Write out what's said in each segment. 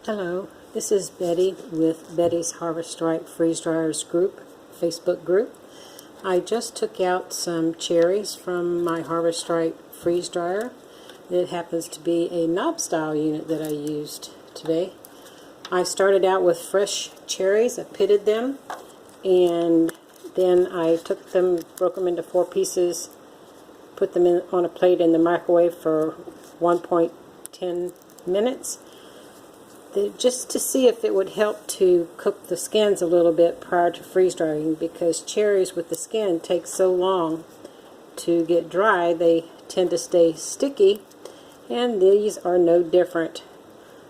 Hello, this is Betty with Betty's Harvest Right Freeze Dryers group, Facebook group. I just took out some cherries from my Harvest Right freeze dryer. It happens to be a knob style unit that I used today. I started out with fresh cherries. I pitted them, and then I took them, broke them into 4 pieces, put them on a plate in the microwave for 1.10 minutes. Just to see if it would help to cook the skins a little bit prior to freeze drying, because cherries with the skin take so long to get dry, they tend to stay sticky, and these are no different.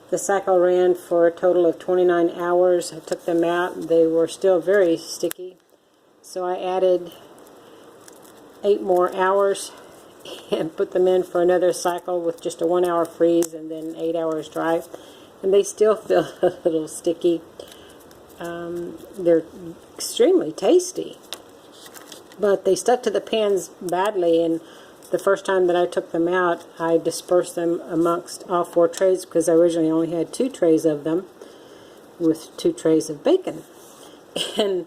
The cycle ran for a total of 29 hours. I took them out. They were still very sticky, so I added 8 more hours and put them in for another cycle with just a 1-hour freeze and then 8 hours dry. And they still feel a little sticky. They're extremely tasty, but they stuck to the pans badly, and the first time that I took them out, I dispersed them amongst all 4 trays, because I originally only had 2 trays of them with 2 trays of bacon. And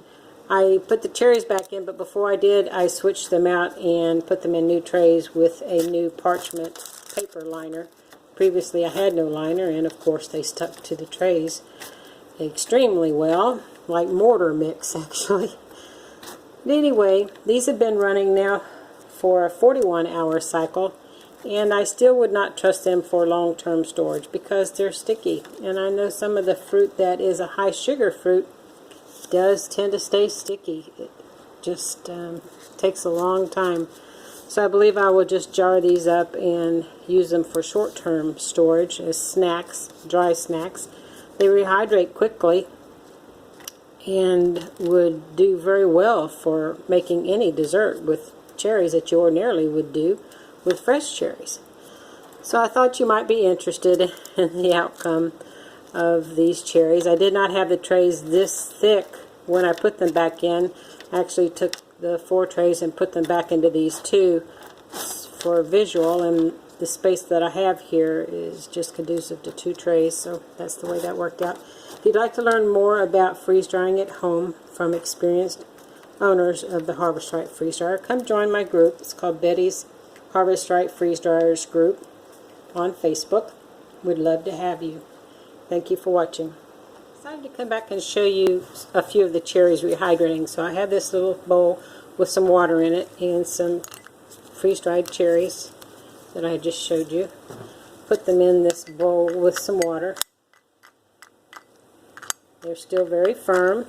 I put the cherries back in, but before I did, I switched them out and put them in new trays with a new parchment paper liner. Previously I had no liner, and of course they stuck to the trays extremely well, like mortar mix actually. But anyway, these have been running now for a 41-hour cycle, and I still would not trust them for long-term storage because they're sticky. And I know some of the fruit that is a high sugar fruit does tend to stay sticky. It just takes a long time. So I believe I will just jar these up and use them for short-term storage as snacks, dry snacks. They rehydrate quickly and would do very well for making any dessert with cherries that you ordinarily would do with fresh cherries. So I thought you might be interested in the outcome of these cherries. I did not have the trays this thick when I put them back in. I actually took the 4 trays and put them back into these 2 for visual, and the space that I have here is just conducive to 2 trays, so that's the way that worked out. If you'd like to learn more about freeze drying at home from experienced owners of the Harvest Right freeze dryer, come join my group. It's called Betty's Harvest Right Freeze Dryers group on Facebook. We'd love to have you. Thank you for watching. I decided to come back and show you a few of the cherries rehydrating. So I have this little bowl with some water in it and some freeze-dried cherries that I just showed you. Put them in this bowl with some water. They're still very firm.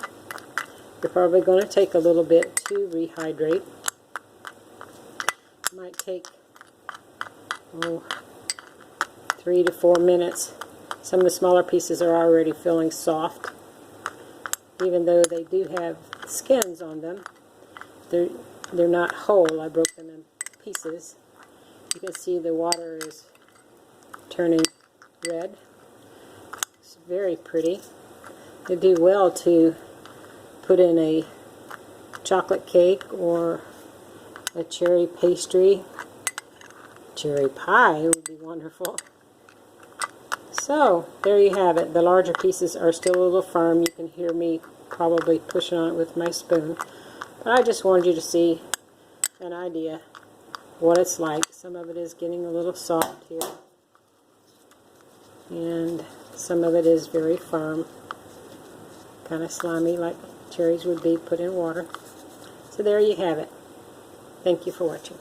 They're probably going to take a little bit to rehydrate. It might take 3 to 4 minutes. Some of the smaller pieces are already feeling soft. Even though they do have skins on them, they're not whole. I broke them in pieces. You can see the water is turning red. It's very pretty. They do well to put in a chocolate cake or a cherry pastry. Cherry pie would be wonderful. So, there you have it. The larger pieces are still a little firm. You can hear me probably pushing on it with my spoon. But I just wanted you to see an idea what it's like. Some of it is getting a little soft here, and some of it is very firm, kind of slimy like cherries would be put in water. So there you have it. Thank you for watching.